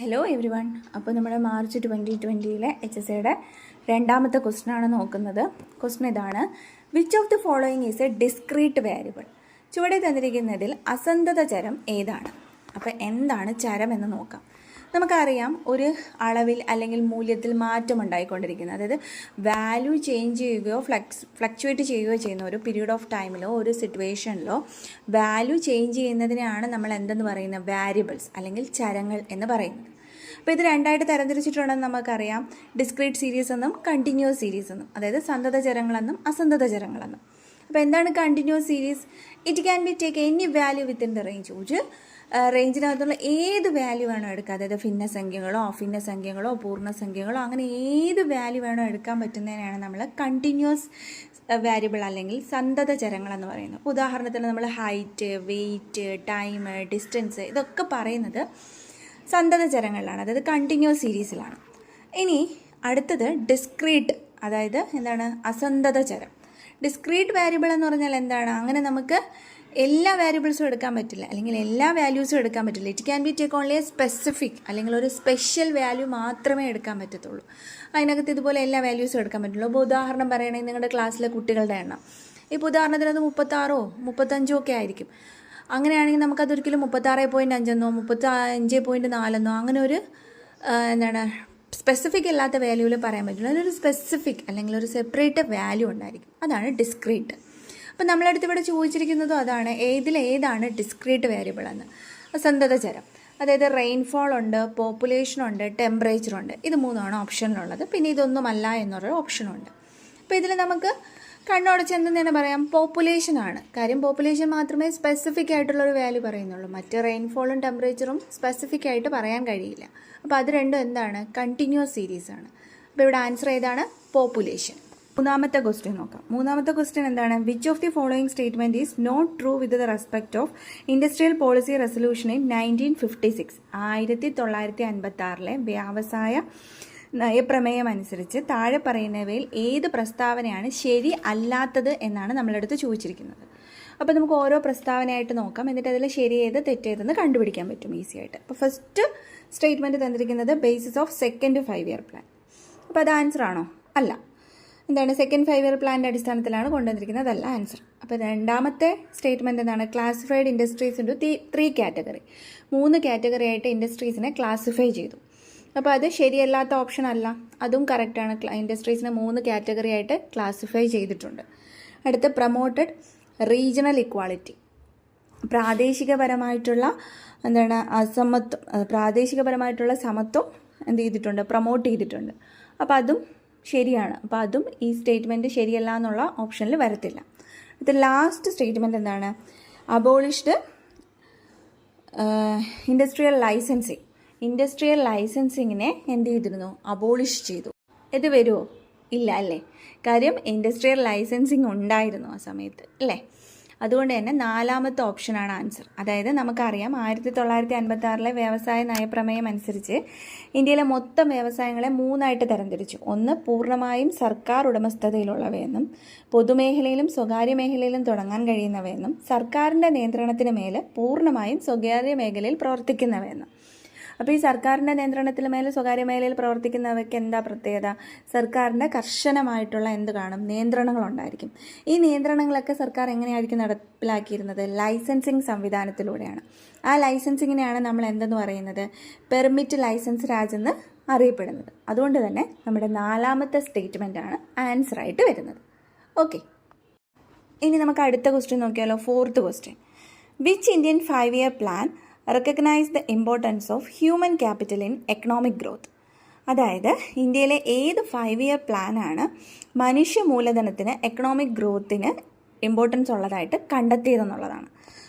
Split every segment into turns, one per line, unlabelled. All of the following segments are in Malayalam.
Hello every one. അപ്പോൾ നമ്മുടെ മാർച്ച് 2020 HSAയുടെ രണ്ടാമത്തെ ക്വസ്റ്റനാണ് നോക്കുന്നത്. ക്വസ്റ്റൻ ഇതാണ്: which of the following is A discrete variable? ചുവടെ തന്നിരിക്കുന്നതിൽ അസന്തത ചരം ഏതാണ്? അപ്പോൾ എന്താണ് ചരം എന്ന് നോക്കാം. നമുക്കറിയാം, ഒരു അളവിൽ അല്ലെങ്കിൽ മൂല്യത്തിൽ മാറ്റം ഉണ്ടായിക്കൊണ്ടിരിക്കുന്നത്, അതായത് വാല്യൂ ചേഞ്ച് ചെയ്യുകയോ ഫ്ലക്ച്വേറ്റ് ചെയ്യുകയോ ചെയ്യുന്ന ഒരു പീരീഡ് ഓഫ് ടൈമിലോ ഒരു സിറ്റുവേഷനിലോ വാല്യൂ ചേഞ്ച് ചെയ്യുന്നതിനെയാണ് നമ്മൾ എന്തെന്ന് പറയുന്നത്? വാരിയബിൾസ് അല്ലെങ്കിൽ ചരങ്ങൾ എന്ന് പറയുന്നത്. അപ്പോൾ ഇത് രണ്ടായിട്ട് തരംതിരിച്ചിട്ടുണ്ടെന്ന് നമുക്കറിയാം: ഡിസ്ക്രീറ്റ് സീരീസ് എന്നും കണ്ടിന്യൂസ് സീരീസ് എന്നും, അതായത് സന്തത ചരങ്ങളെന്നും അസന്തത ചരങ്ങളെന്നും. അപ്പോൾ എന്താണ് continuous series? It can be take any value within the range. ഒരു റേഞ്ചിനകത്തുള്ള ഏത് വാല്യൂ വേണോ എടുക്കുക, അതായത് ഭിന്നസംഖ്യകളോ അഭിന്നസംഖ്യകളോ പൂർണ്ണസംഖ്യകളോ, അങ്ങനെ ഏത് വാല്യൂ വേണോ എടുക്കാൻ പറ്റുന്നതിനാണ് നമ്മൾ കണ്ടിന്യൂസ് വാരിയബിൾ അല്ലെങ്കിൽ സന്തത ചരങ്ങൾ എന്ന് പറയുന്നത്. ഉദാഹരണത്തിന് നമ്മൾ ഹൈറ്റ്, വെയിറ്റ്, ടൈം, ഡിസ്റ്റൻസ് ഇതൊക്കെ പറയുന്നത് സന്തത ചരങ്ങളിലാണ്, അതായത് കണ്ടിന്യൂസ് സീരീസിലാണ്. ഇനി അടുത്തത് ഡിസ്ക്രീറ്റ്, അതായത് എന്താണ്? അസന്തത ചരം. ഡിസ്ക്രീറ്റ് വാരിയബിൾ എന്ന് പറഞ്ഞാൽ എന്താണ്? അങ്ങനെ നമുക്ക് എല്ലാ വാരിയബിൾസും എടുക്കാൻ പറ്റില്ല, അല്ലെങ്കിൽ എല്ലാ വാല്യൂസും എടുക്കാൻ പറ്റില്ല. It can be take only A specific, അല്ലെങ്കിൽ ഒരു സ്പെഷ്യൽ വാല്യൂ മാത്രമേ എടുക്കാൻ പറ്റത്തുള്ളൂ. അതിനകത്ത് ഇതുപോലെ എല്ലാ വാല്യൂസും എടുക്കാൻ പറ്റുള്ളൂ. ഇപ്പോൾ ഉദാഹരണം പറയുകയാണെങ്കിൽ നിങ്ങളുടെ ക്ലാസ്സിലെ കുട്ടികളുടെ എണ്ണം, ഇപ്പോൾ ഉദാഹരണത്തിന് അത് 36 35 ഒക്കെ ആയിരിക്കും. അങ്ങനെയാണെങ്കിൽ നമുക്കതൊരിക്കലും 36.5 35.4 അങ്ങനെ ഒരു എന്താണ് സ്പെസിഫിക് അല്ലാത്ത വാല്യൂവിൽ പറയാൻ പറ്റില്ല. അതിലൊരു സ്പെസിഫിക് അല്ലെങ്കിൽ ഒരു സെപ്പറേറ്റ് വാല്യൂ ഉണ്ടായിരിക്കും. അതാണ് ഡിസ്ക്രീറ്റ്. അപ്പം നമ്മളടുത്ത് ഇവിടെ ചോദിച്ചിരിക്കുന്നതും അതാണ്: ഏതാണ് ഡിസ്ക്രീറ്റ് വേരിയബിൾ എന്ന്? അസന്തത ചരം, അതായത് റെയിൻഫോൾ ഉണ്ട്, പോപ്പുലേഷൻ ഉണ്ട്, ടെമ്പറേച്ചർ ഉണ്ട്. ഇത് മൂന്നാണ് ഓപ്ഷനിലുള്ളത്. പിന്നെ ഇതൊന്നുമല്ല എന്നൊരു ഓപ്ഷനുണ്ട്. അപ്പോൾ ഇതിൽ നമുക്ക് കണ്ണോടച്ച് എന്തെന്ന് തന്നെ പറയാം: പോപ്പുലേഷൻ ആണ്. കാര്യം പോപ്പുലേഷൻ മാത്രമേ സ്പെസിഫിക് ആയിട്ടുള്ളൊരു വാല്യൂ പറയുന്നുള്ളൂ. മറ്റ് റെയിൻഫോളും ടെമ്പറേച്ചറും സ്പെസിഫിക് ആയിട്ട് പറയാൻ കഴിയില്ല. അപ്പോൾ അത് രണ്ടും എന്താണ്? കണ്ടിന്യൂസ് സീരീസ് ആണ്. അപ്പോൾ ഇവിടെ ആൻസർ ഏതാണ്? പോപ്പുലേഷൻ. മൂന്നാമത്തെ ക്വസ്റ്റ്യൻ നോക്കാം. മൂന്നാമത്തെ ക്വസ്റ്റ്യൻ എന്താണ്? Which of the following statement is not true with the respect of industrial policy resolution in 1956? 1956 വ്യവസായ നയപ്രമേയം അനുസരിച്ച് താഴെ പറയുന്നവയിൽ ഏത് പ്രസ്താവനയാണ് ശരി അല്ലാത്തത് എന്നാണ് നമ്മളടുത്ത് ചോദിച്ചിരിക്കുന്നത്. അപ്പോൾ നമുക്ക് ഓരോ പ്രസ്താവനയായിട്ട് നോക്കാം, എന്നിട്ട് അതിൽ ശരി ഏത് തെറ്റേതെന്ന് കണ്ടുപിടിക്കാൻ പറ്റും ഈസി ആയിട്ട്. അപ്പോൾ ഫസ്റ്റ് സ്റ്റേറ്റ്മെൻറ്റ് തന്നിരിക്കുന്നത് basis of second 5 year plan. അപ്പോൾ അത് ആൻസർ ആണോ? അല്ല. എന്താണ്? സെക്കൻഡ് 5 ഇയർ പ്ലാനിൻ്റെ അടിസ്ഥാനത്തിലാണ് കൊണ്ടുവന്നിരിക്കുന്നത്, അതല്ല ആൻസർ. അപ്പോൾ രണ്ടാമത്തെ സ്റ്റേറ്റ്മെൻറ്റ് എന്താണ്? Classified industries into 3 category. 3 category ആയിട്ട് ഇൻഡസ്ട്രീസിനെ ക്ലാസിഫൈ ചെയ്തു. അപ്പോൾ അത് ശരിയല്ലാത്ത ഓപ്ഷൻ അല്ല, അതും കറക്റ്റാണ്. ഇൻഡസ്ട്രീസിനെ 3 കാറ്റഗറി ആയിട്ട് ക്ലാസിഫൈ ചെയ്തിട്ടുണ്ട്. അടുത്ത് പ്രൊമോട്ടഡ് റീജിയണൽ ഇക്വാളിറ്റി. പ്രാദേശികപരമായിട്ടുള്ള എന്താണ്? പ്രാദേശികപരമായിട്ടുള്ള സമത്വം എന്ത് ചെയ്തിട്ടുണ്ട്? പ്രൊമോട്ട് ചെയ്തിട്ടുണ്ട്. അപ്പോൾ അതും ശരിയാണ്. അപ്പോൾ അതും ഈ സ്റ്റേറ്റ്മെൻറ്റ് ശരിയല്ല എന്നുള്ള ഓപ്ഷനിൽ വരത്തില്ല. ഇത് ലാസ്റ്റ് സ്റ്റേറ്റ്മെൻറ്റ് എന്താണ്? Abolished industrial licensing. ഇൻഡസ്ട്രിയൽ ലൈസൻസിങ്ങിനെ എന്ത് ചെയ്തിരുന്നു? അബോളിഷ് ചെയ്തു. ഇത് വരുമോ? ഇല്ല അല്ലേ? കാര്യം ഇൻഡസ്ട്രിയൽ ലൈസൻസിങ് ഉണ്ടായിരുന്നു ആ സമയത്ത്, അല്ലേ? അതുകൊണ്ട് തന്നെ നാലാമത്തെ ഓപ്ഷനാണ് ആൻസർ. അതായത് നമുക്കറിയാം, 1956 വ്യവസായ നയപ്രമേയം അനുസരിച്ച് ഇന്ത്യയിലെ മൊത്തം വ്യവസായങ്ങളെ 3ആയിട്ട് തരംതിരിച്ചു. ഒന്ന് പൂർണ്ണമായും സർക്കാർ ഉടമസ്ഥതയിലുള്ളവയെന്നും, പൊതുമേഖലയിലും സ്വകാര്യ മേഖലയിലും തുടങ്ങാൻ കഴിയുന്നവയെന്നും, സർക്കാരിൻ്റെ നിയന്ത്രണത്തിന് മേലെ പൂർണ്ണമായും സ്വകാര്യ മേഖലയിൽ പ്രവർത്തിക്കുന്നവയെന്നും. അപ്പോൾ ഈ സർക്കാരിൻ്റെ നിയന്ത്രണത്തിന് മേലെ സ്വകാര്യ മേഖലയിൽ പ്രവർത്തിക്കുന്നവയ്ക്ക് എന്താ പ്രത്യേകത? സർക്കാരിൻ്റെ കർശനമായിട്ടുള്ള എന്ത് കാണും? നിയന്ത്രണങ്ങളുണ്ടായിരിക്കും. ഈ നിയന്ത്രണങ്ങളൊക്കെ സർക്കാർ എങ്ങനെയായിരിക്കും നടപ്പിലാക്കിയിരുന്നത്? ലൈസൻസിങ് സംവിധാനത്തിലൂടെയാണ്. ആ ലൈസൻസിങ്ങിനെയാണ് നമ്മൾ എന്തെന്ന് പറയുന്നത്? പെർമിറ്റ് ലൈസൻസ് രാജ് എന്ന് അറിയപ്പെടുന്നത്. അതുകൊണ്ട് തന്നെ നമ്മുടെ നാലാമത്തെ സ്റ്റേറ്റ്മെൻറ്റാണ് ആൻസറായിട്ട് വരുന്നത്. ഓക്കെ, ഇനി നമുക്ക് അടുത്ത ക്വസ്റ്റ്യൻ നോക്കിയാലോ? 4th question: which Indian 5 year plan recognise the importance of human capital in economic growth? അതായത് ഇന്ത്യയിലെ ഏത് 5 ഇയർ പ്ലാനാണ് മനുഷ്യ മൂലധനത്തിന് എക്കണോമിക് ഗ്രോത്തിന് ഇമ്പോർട്ടൻസ് ഉള്ളതായിട്ട് കണ്ടെത്തിയതെന്നുള്ളതാണ്.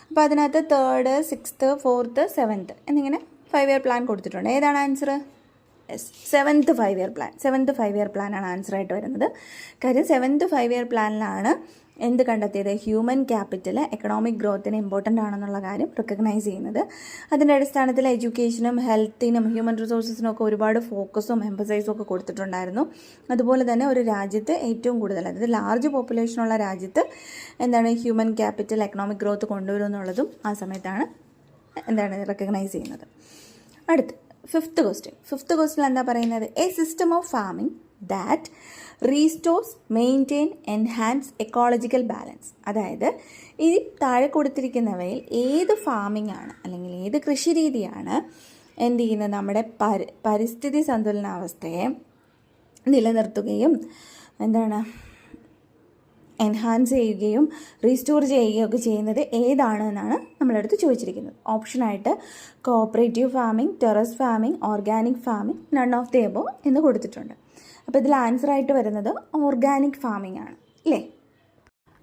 അപ്പോൾ അതിനകത്ത് 3rd 6th 4th 7th എന്നിങ്ങനെ 5 ഇയർ പ്ലാൻ കൊടുത്തിട്ടുണ്ട്. ഏതാണ് answer? 7th 5 year plan. 7th 5 year പ്ലാനാണ് ആൻസറായിട്ട് വരുന്നത്. കാര്യം 7th 5 ഇയർ പ്ലാനിലാണ് എന്ത് കണ്ടെത്തിയത്? ഹ്യൂമൻ ക്യാപിറ്റൽ എക്കണോമിക് ഗ്രോത്തിന് ഇമ്പോർട്ടൻ്റ് ആണെന്നുള്ള കാര്യം റിക്കഗ്നൈസ് ചെയ്യുന്നത്. അതിൻ്റെ അടിസ്ഥാനത്തിൽ എഡ്യൂക്കേഷനും ഹെൽത്തിനും ഹ്യൂമൻ റിസോഴ്സസിനും ഒക്കെ ഒരുപാട് ഫോക്കസും എംഫസൈസും ഒക്കെ കൊടുത്തിട്ടുണ്ടായിരുന്നു. അതുപോലെ തന്നെ ഒരു രാജ്യത്ത് ഏറ്റവും കൂടുതൽ, അതായത് ലാർജ് പോപ്പുലേഷനുള്ള രാജ്യത്ത് എന്താണ് ഹ്യൂമൻ ക്യാപിറ്റൽ എക്കണോമിക് ഗ്രോത്ത് കൊണ്ടുവരും എന്നുള്ളതും ആ സമയത്താണ് എന്താണ് റിക്കഗ്നൈസ് ചെയ്യുന്നത്. അടുത്ത് ഫിഫ്ത്ത് ക്വസ്റ്റ്യൻ എന്താ പറയുന്നത്? A system of farming that restores maintain enhance ecological balance. അതായത് ഈ താഴെ കൊടുത്തിരിക്കുന്നവയിൽ ഏത് ഫാമിംഗ് ആണ് അല്ലെങ്കിൽ ഏത് കൃഷി രീതിയാണ് എന്ത് ചെയ്യുന്നത്? നമ്മുടെ പരിസ്ഥിതി സന്തുലനാവസ്ഥയെ നിലനിർത്തുകയും എൻഹാൻസ് ചെയ്യുകയും റീസ്റ്റോർ ചെയ്യുകയും ഒക്കെ ചെയ്യുന്നത് ഏതാണ് എന്നാണ് നമ്മളടുത്ത് ചോദിച്ചിരിക്കുന്നത്. ഓപ്ഷനായിട്ട് cooperative farming, terrace farming, organic farming, none of the above എന്ന് കൊടുത്തിട്ടുണ്ട്. അപ്പോൾ ഇതിൽ ആൻസറായിട്ട് വരുന്നത് ഓർഗാനിക് ഫാമിംഗ് ആണ് അല്ലേ?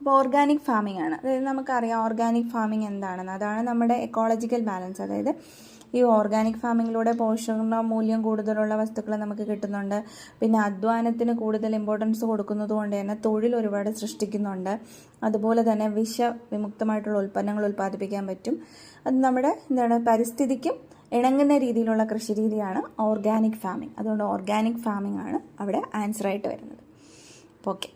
അപ്പോൾ ഓർഗാനിക് ഫാമിംഗ് ആണ്. അതായത് നമുക്കറിയാം ഓർഗാനിക് ഫാമിംഗ് എന്താണെന്ന്. അതാണ് നമ്മുടെ എക്കോളജിക്കൽ ബാലൻസ്. അതായത് ഈ ഓർഗാനിക് ഫാമിങ്ങിലൂടെ പോഷക മൂല്യം കൂടുതലുള്ള വസ്തുക്കൾ നമുക്ക് കിട്ടുന്നുണ്ട്. പിന്നെ അധ്വാനത്തിന് കൂടുതൽ ഇമ്പോർട്ടൻസ് കൊടുക്കുന്നത് കൊണ്ട് തന്നെ തൊഴിൽ ഒരുപാട് സൃഷ്ടിക്കുന്നുണ്ട്. അതുപോലെ തന്നെ വിഷവിമുക്തമായിട്ടുള്ള ഉൽപ്പന്നങ്ങൾ ഉൽപ്പാദിപ്പിക്കാൻ പറ്റും. അത് നമ്മുടെ പരിസ്ഥിതിക്കും ഇണങ്ങുന്ന രീതിയിലുള്ള കൃഷി രീതിയാണ് ഓർഗാനിക് ഫാമിംഗ്. അതുകൊണ്ട് ഓർഗാനിക് ഫാമിംഗ് ആണ് അവിടെ ആൻസറായിട്ട് വരുന്നത്. ഓക്കെ.